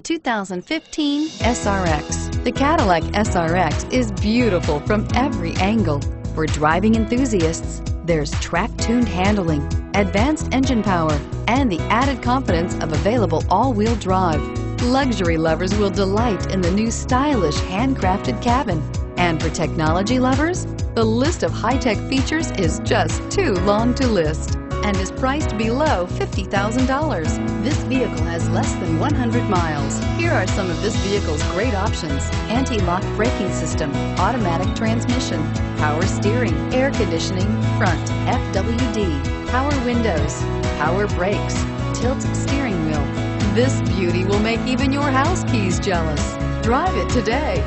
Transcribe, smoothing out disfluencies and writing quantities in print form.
2015 SRX. The Cadillac SRX is beautiful from every angle. For driving enthusiasts, there's track-tuned handling, advanced engine power, and the added confidence of available all-wheel drive. Luxury lovers will delight in the new stylish handcrafted cabin. And for technology lovers, the list of high-tech features is just too long to list and is priced below $50,000. This vehicle has less than 100 miles. Here are some of this vehicle's great options: anti-lock braking system, automatic transmission, power steering, air conditioning, front, FWD, power windows, power brakes, tilt steering wheel. This beauty will make even your house keys jealous. Drive it today.